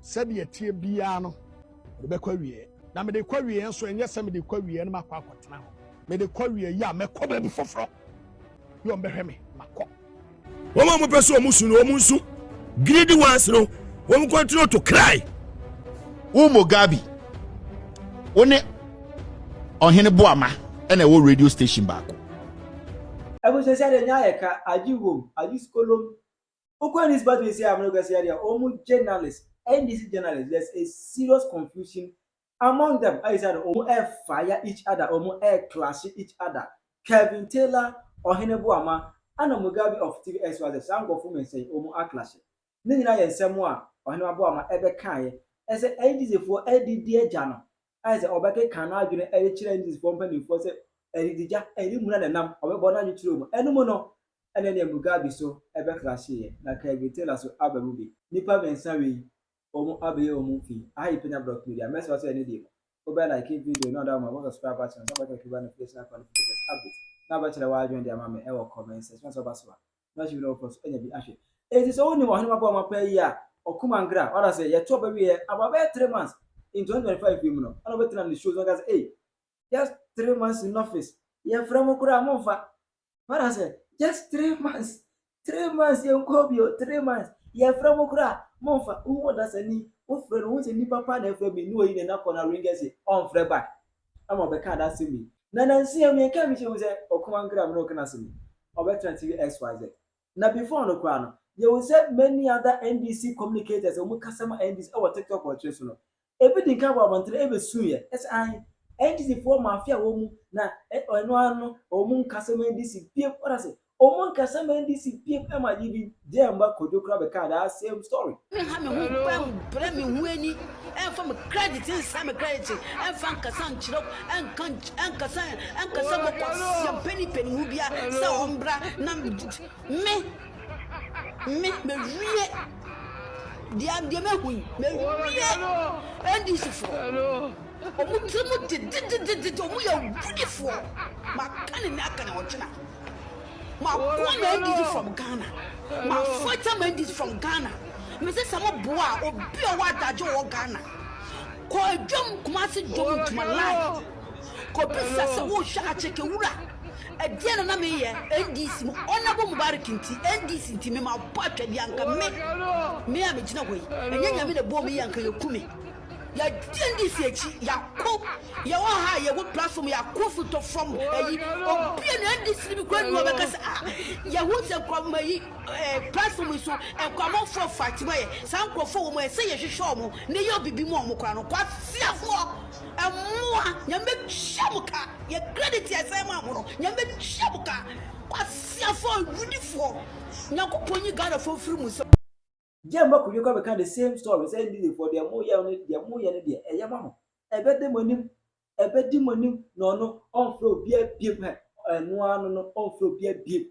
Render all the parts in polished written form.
said ye tea biano, the bequerie. Now me the query and so and yes, me the query and my quack now. Me the query, ya, me cover before fro. You bear me, my cock. Woman, person, musu, greedy ones, no, one continue to cry. Mugabe, Oheneba Boamah and a whole radio station back. I was say Nyaka, I use column. Okwan is bad we say I'm not going to say almost journalists, NDC journalists. There's a serious confusion among them. I said air fire each other, air clash each other. Kevin Taylor, Oheneba Boamah, and Mugabe of TVS was the sound of women say air clash. Nina and Samoa, Oheneba Boamah ever kai. As a NDC for LDD Jano. As a Obake canal, you know, any changes from penny for say. Edija eri muna na nam obebona nyutiro mu enu no ene ne Mugabe so ebe clash ye na Kevin Taylor so abamu bi nipa bensa we omu abaye omu fi ayi Penyah block media message was any day obe like video no that one subscribe button so back to the place na qualifications update na ba chere wa join the mama e wo comment section so baso na shi no for enya bi ahwe it is only Oheneba Boamah pa yi a okumangra or say ye to ba we about 3 months in 2025 film no ana betina the shows guys just 3 months in office. You from Okura Monfa. What I said, just 3 months. 3 months, you go 3 months. You from Okura Monfa. Who does any? What friend who's a new papa and from me? No, in enough on a ring as on Freba. I'm a beca that's me. Nana see me and Kamish was a Okumangra no can see me. Or better TV XYZ. Now before the crown, you will say many other NDC communicators or customer NDC or TikTok or Chesno. Everything come about until every suya. As I. NDC for mafia woman na eno omun kasema NDC pie what I say omun kasema NDC pie am I even there mba kodokra be ka that same story me ha me hu pa me hu ani en fa me credit in sa me credit en fa nkasa nchiro en kasa mo ko penny hu bia sa ombra na me wie dia me hu me wie NDC for omutumu did omu ya beautiful ma kan na aka na ochina ma kwa man from Ghana ma fighter man from Ghana me say some boa obi o wa dajo o Ghana ko adwom kumasi dwom to my life ko bisa se wo hwa cheke wura ade na me ye NDC mo onabo mubarak nti NDC nti me ma patwa bi anka me a me gina hoyi enya me de bo me yanka yekume ya NDC echi ya ko ya wa ha ya wo platform ya ko foto from obi na NDC bi kwa nuwa beka ya wo se kwa mai platform so e kwa mo for fight mai san ko fo mo e se ye hwehwe mo ne yo bibi mo mo kwa no kwa siafo amua nyambe shamuka ya credit ya se ma mo no nyambe shamuka kwa siafo beautiful nyakoponyi Ghana for free mu so Jemba could come the same story say for their more there a yamamo a bed the money no on flow beer and one on flow beer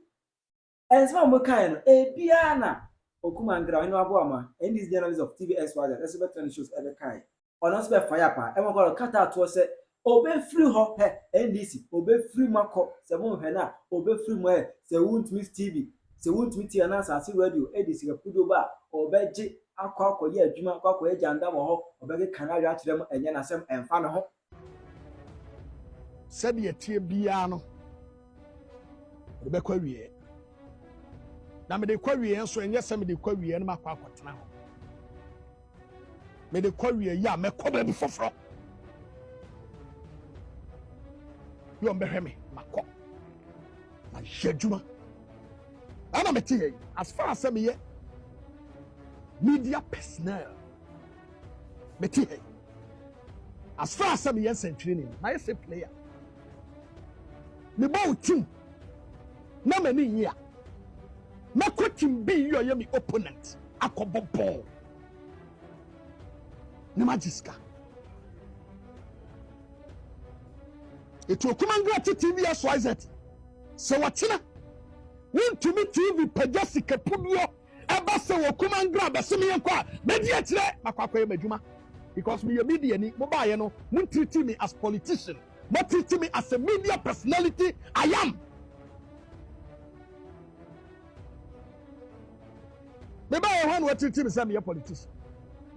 and some more kind a piana Okumangra in Boamah and these journalists of TVS was that's better shows every kind or not spare fire pa and we're cut out to say obey free hop NDC obey free Marco Seven Hena obey free Moe say won't miss TV. Se won't meet your answer as radio, Edis, Pudoba, or Beji, Aqua, ye, Juma, Aqua, Janda, or Beggy Canary at them and Yanasem and Fano. Said ye tea biano, the bequerie. Now me the query and so and yes, I'm the query and my quack now. Me the query, ya, me cover before fro. You bear me, my cock. My Juma. I'm a tea as far as I'm media personnel. As far as I'm training, I say player. The ball team. No many year. No coaching be your yummy opponent. I could ball. No magiska. It will come and go to TV as wise it. So what's it? Want to meet TV Pajasika Pubio, Abasa will come and grab a similar car, media today, Makaka Majuma. Because me a media, Mobayano, won't treat me as politician, but treat me as a media personality. I am. Maybe I want to treat me as a politician.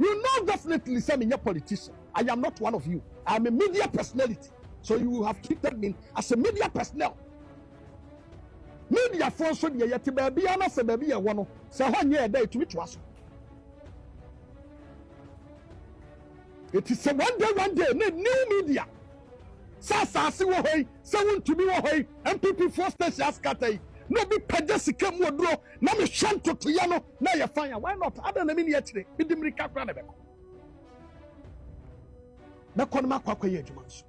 You know definitely say me a politician. I am not one of you. I am a media personality. So you have treated me as a media personnel. Media for so the yet baby and as a baby a one. So 1 year a day to which was. It is a one day, new media. Sasa si wo hoy, se won to be wo hoy, MPP for station scatter. No be Jessica Modro, na me shanto to yano, na ya fire. Why not? I don't mean yet today. Be dimrika kwana be. Na konma kwakwa ye adwuma so.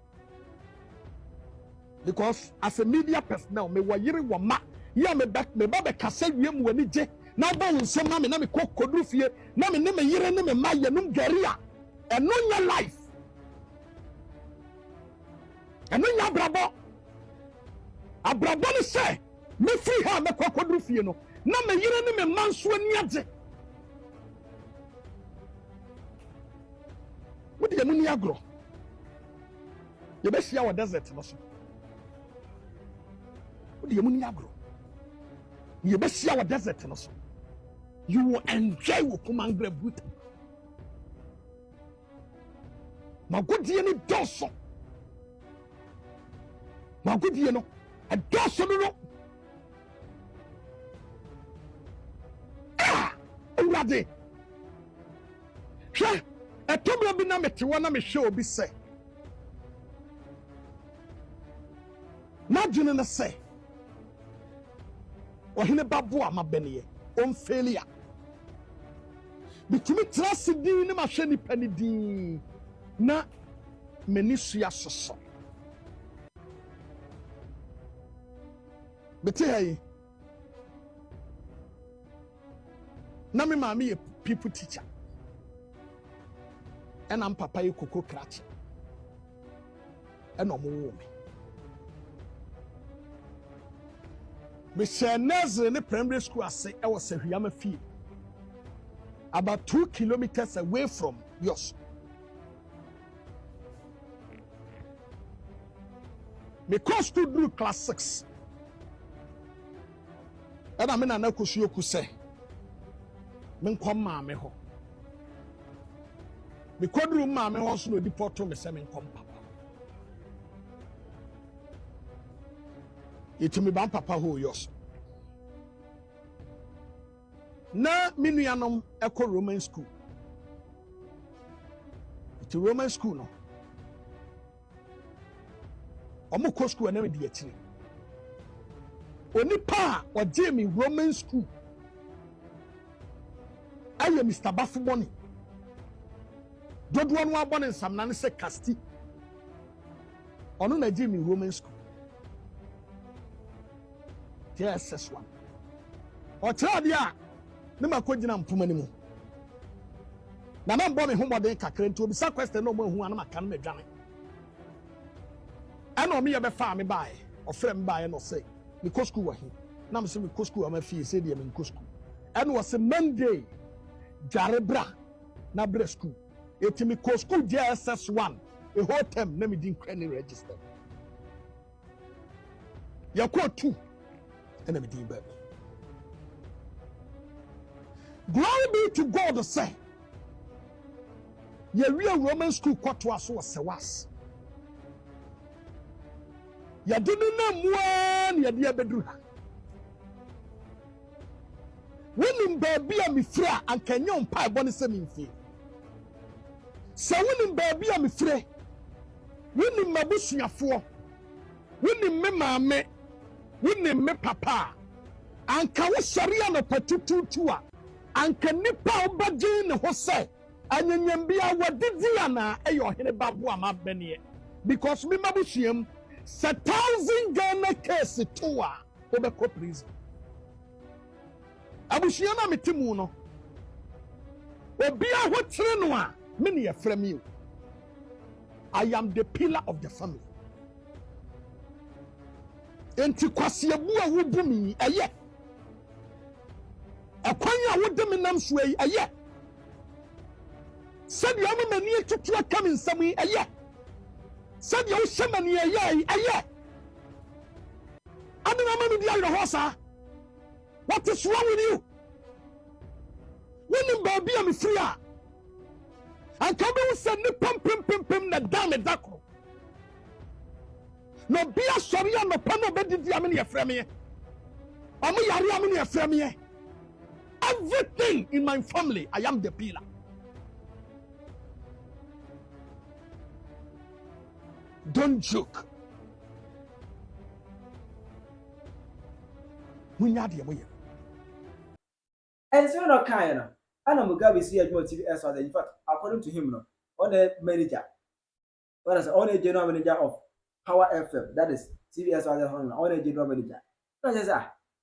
Because as a media personnel, me wa yiri wa ma, ya me back me ba be kasa wiem wani je. Na ba nsem na me kokodu fie, na me yire ne me ma ye num garia. And no your life. And no your brabo. A brabo ni say, me free her me kokodu fie no. Na me yire ne me man so niaje. What do you mean agro? You be see our desert no so. What do you mean agro? You be see our desert no so. You will enjoy Wokumangre boot. Magudie ni doso. Magudie no. A doso no. Ah! Urade. Hwe, etomro bi na mete wona me hwe obi se. Imagine na say. Oheneba Boamah Mugabe on failure. Bitumi trust din ni ma hwe ni pani din. Na menisuya soso beti hayi na me maami ye people teacher ena papa ye koko krachi ena omo me share nursery ne primary school ase e was Ahwiama fie about 2 kilometers away from yours. Because to do class 6. And I mean, I know you could say, men come mammy ho. Because room mammy also no deport to me, semen come papa. It me ban papa who yours. Na minuanum echo Roman school. It's a Roman school no. Omo ko school na me di akire onipa o Jamie Roman school aye Mr. Bafuboni dodo no abone nsam na ne se casti ono na Jamie Roman school JSS1 o tira dia ne makogina mpoma ni mu na na mbo me homode kakra nti obi sa question no mo hu ana maka no medwane ana omi ye be fa me bae ofre me bae no say me ko school wa hi na me say me ko school ama fie say de me ko school ana was Monday jarebra na bre school eti me ko school JSS1 a whole term na me din credit register ya ko 2 ana me din ba glory be to God say ye real Roman school kwato aso was ya dunu na muan ya dia bedru ha wonim baabi a mefira ankanyo mpa ebone se mimfi se wonim baabi a mefire wonim mabusuafo wonim me maame wonim me papa anka wo sharia no patututu a anka nipa obagye ne ho se anyanyam bia wadidi ana eyo Oheneba Boamah Mugabe because me mabusuam 1,000 Ghana case to a obeko prison abushia na metimu no obi a hotire no a me ne yefrem you I am the pillar of the family enti kwase abu a wobumi eye akwan a wodem nam so yi eye sabi amani etutu aka me nsam yi eye said you shaman ye aye aduna manu dia your horse. What is wrong with you? When baby am free and anka be say ni pim na dam dako no be asori ya no pa no be didi am na yefrɛ me am yare am na yefrɛ me everything in my family I am the pillar. Don't joke. We need the way. And so no kind of. Anna Mugabe see a TV as well. In fact, according to him, no, on a manager, what is on a general manager of Power FM, that is CBS on a general manager. That is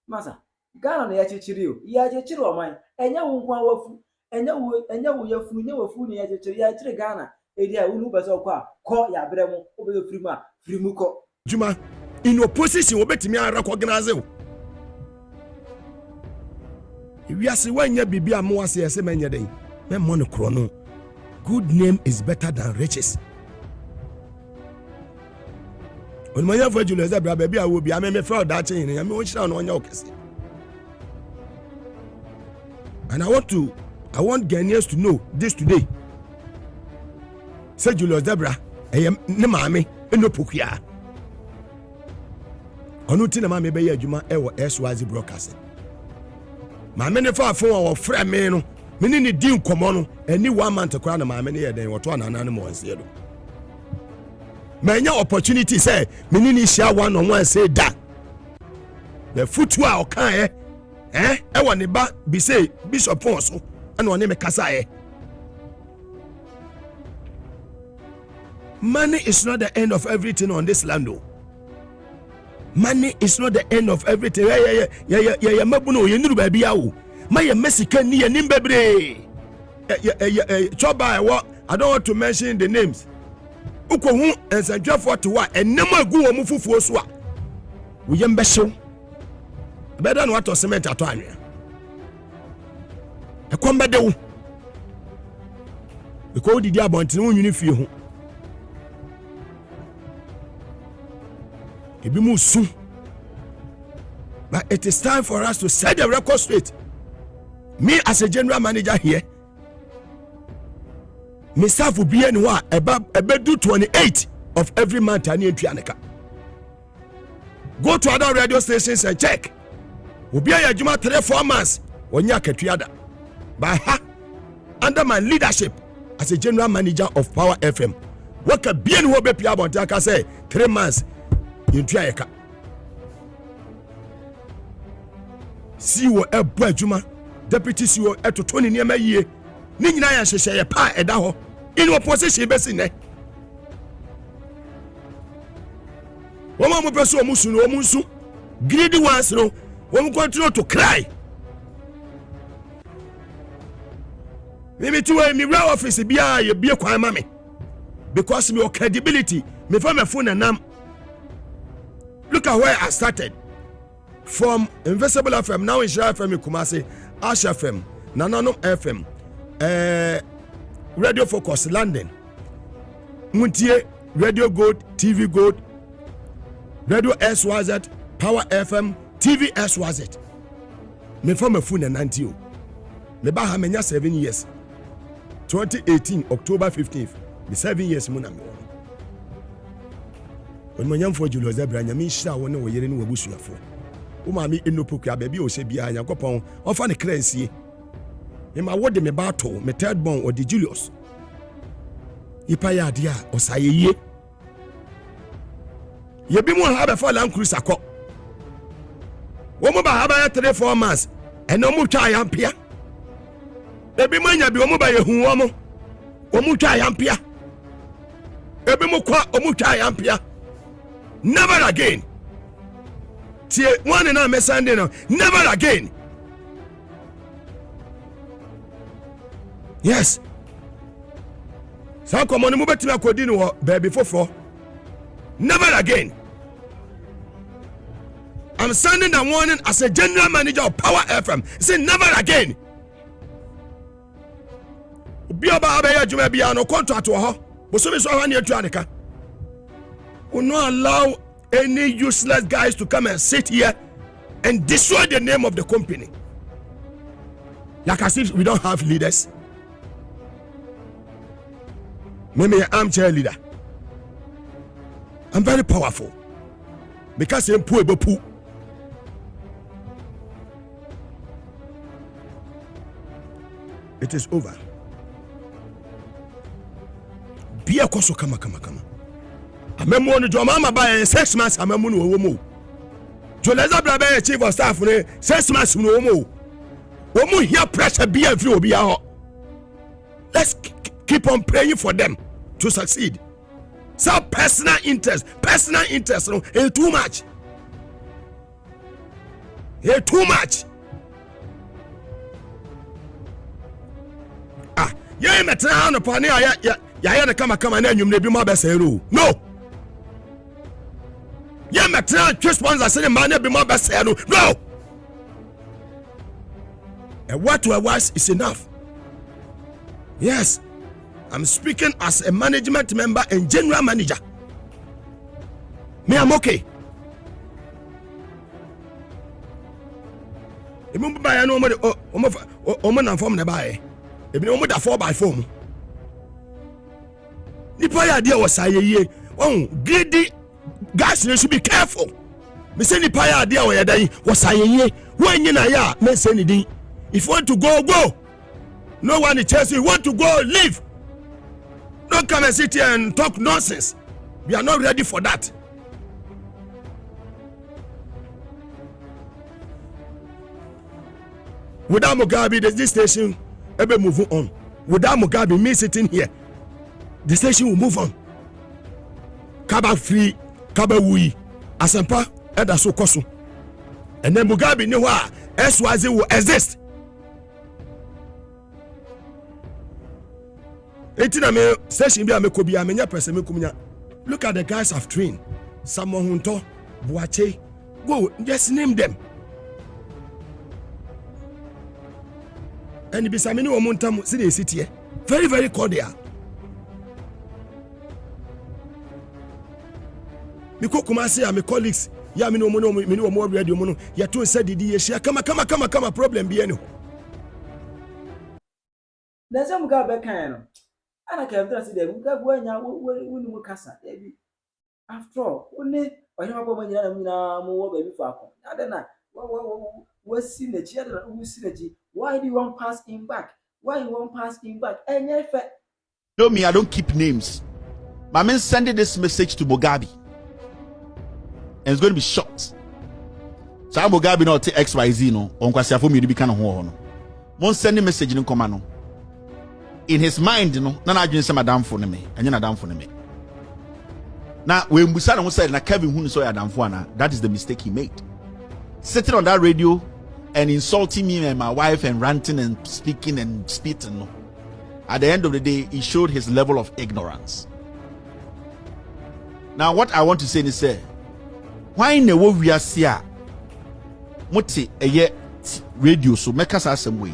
Massa. Ghana na yachichirio. Yachichiro of mine. Enya unwa wafu. Enya uyafu. Enya wafu ni yachichiro. Yachire Ghana. Edia unu basa kwa. Ko ya bremo. Obe frima. Frimuko. Juma, in opposition, obetimi a recognize you. If you see when you be a more say many day, me money chrono. Good name is better than riches. When my young Julius Zebra baby, I will be a me for that chain. I mean, on your case. And I want Ghanaians to know this today. Say Julius Zebra, I am Nemame, and no Pukia. Onuti na mame be adwuma e wo SYZ broadcasting. Mame ne fa phone wo frɛ me no, me ne di nkomo no, ani 1 month kora na mame ne ye den wo to anana ne mo nsie do. Manya opportunity say me ne hia one on one say da. The futu a okan e wo ne ba bi say bishop on so ana one me kasa e. Money is not the end of everything on this land. Money is not the end of everything. Yeah, mabuno yenuru baby yawo. My Mexican ni enim bebre. Choba what? I don't want to mention the names. Uko hu ensanjwa for to wa enema agu wo mufufuo so a. Wo yem be hyew. Better no water cement ato anwea. E kombe de wo. Because didi abontin wo nwini fie ho. But it is time for us to set the record straight. Me as a general manager here, my staff will be anywhere about 28 of every month. I need to go to other radio stations and check. Will be a Juma 3-4 months when you are but under my leadership as a general manager of Power FM, what can be any be about I say 3 months. Yintuayeka CEO ebo adwuma deputy CEO etoto ne niam ayie ne nyina ya hyehye ye pa eda ho in opposition besi ne woma mo peso omusu no omunsu greedy ones no wom continue to cry me to me real office bia ye bia kwan ma me because me credibility me for me phone nam. Look at where I started. From Invisible FM, now it's FM Kumasi, Ash FM, Nanano FM, Radio Focus, London, Muntie, Radio Gold, TV Gold, Radio SYZ, Power FM, TV SYZ. Me from a phone and 90. Me ba ha menya 7 years. 2018, October 15th, me 7 years muna me. When my young for Julius Zebra, I mean, shall one over here in Wabushua. Umami in no pokia baby or say behind your copon or funny crazy. In my word, me battle, me third born or the Julius. Ipaya dia or say ye. Ye be more have a fall and cruise a cop. Woman by have 3-4 months and no more try ampia. Baby mania be by a woman. Omuta yampia. Ebe mo kwa omuta yampia. Never again. Tie one and I'm Sunday now. Never again. Yes. So come on, move to my baby for. Never again. I'm standing that morning as a general manager of Power FM. Say never again. Be about no contract to her. But so to will not allow any useless guys to come and sit here and destroy the name of the company. Like as if we don't have leaders. Me armchair leader. I'm very powerful. Because I'm poor bopu. It is over. Be a koso kama. Amemo no jo mama by 6 months amemo no owo mo. Jo leza bra be chief of staff ne 6 months no owo mo. Omo here pressure be every obi a. Let's keep on praying for them to succeed. So personal interest no is too much. It's too much. Yeah, metan no pane ya na kama na nwumre bi mo abesero. No. Yeah, metan twist sponsor say man na bi mo abesero. No. And what was is enough. Yes. I'm speaking as a management member and general manager. Me, I'm okay. If you buy no more, from the buy. If you da 4x4. Nipa idea was say oh, greedy guys, you should be careful. Me say nipa idea was say when you na ya me say anything. If you want to go. No one is chasing you. Want to go, leave. Don't come and sit here and talk nonsense. We are not ready for that. Without Mugabe, this station will move on. Without Mugabe, me sitting here, the station will move on. Kaba free, Kaba wui, Asampa, and Asokosu. And then Mugabe knew why SYZ will exist. Station be amekobi amenya person mekumnya. Look at the guys I've trained. Someone Hunto, Boache. Go, just name them. And bisamini omuntam see they sit here. Very, very cordial. Miko kumasi ya my colleagues. Ya mino mo radio mono. Ya tu said di share. Come problem be any. There's some guy back kind. And I can't trust them. When you casa, after all, only I know about more baby for. I don't know. What's synergy? Why do you want pass him back? Why you want pass him back? And No, me, I don't keep names. My man sending this message to Mugabe, and it's going to be shocked. So Mugabe not take XYZ no. On kwasi afo mi di kind of no. Mon sending message in command. In his mind, you know, na adwene say madam for me, anya na madam for me. Now, when we said na Kevin Hunu so adamfo ana, that is the mistake he made. Sitting on that radio and insulting me and my wife and ranting and speaking and spitting. No. At the end of the day, he showed his level of ignorance. Now, what I want to say is say, why in the world we are here? Moti a radio so make us some way.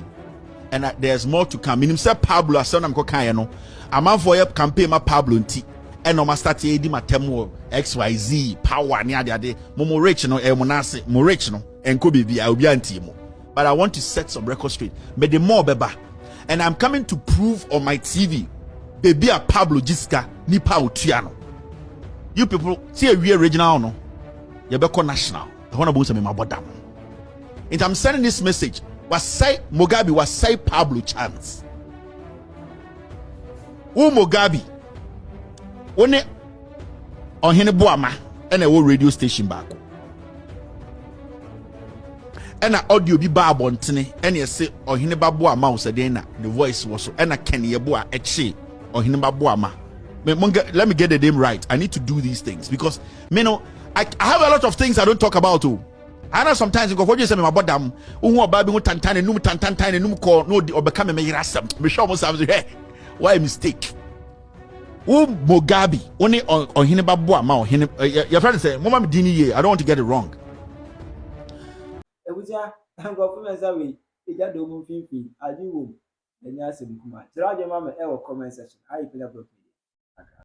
And there's more to come. Minim say Pablo asan am kokan no. Am for your campaign ma Pablo nti. And no ma start e di matemo XYZ power ni ade mo rich no e mo nase mo rich no enko bibi a obi anti mo. But I want to set some record straight. Me the more beba. And I'm coming to prove on my TV baby a Pablo Jiska ni pa otua no. You people see a real regional no. You be national. I want to say me mabodam. And I'm sending this message. Was say Mugabe was say Pablo chance. Who Mugabe? One Oheneba Boamah and a radio station back. And a audio be bar bontene and you say Oheneba Boamah was the voice was so and a Kenny Boa Eche Oheneba Boamah. Let me get the name right. I need to do these things because you know I have a lot of things I don't talk about too. I know sometimes you go for you say my bodam who baby who tantan and tantan and num call no or become a mirasam. Me sure most have hey why a mistake. Who Mugabe only on Oheneba Boamah your friend say mama dini ye I don't want to get it wrong. Ebuja go for me say we e ja do mu finfin ajiwo enya asem kuma. Tira je mama e wo comment section. How you feel about it?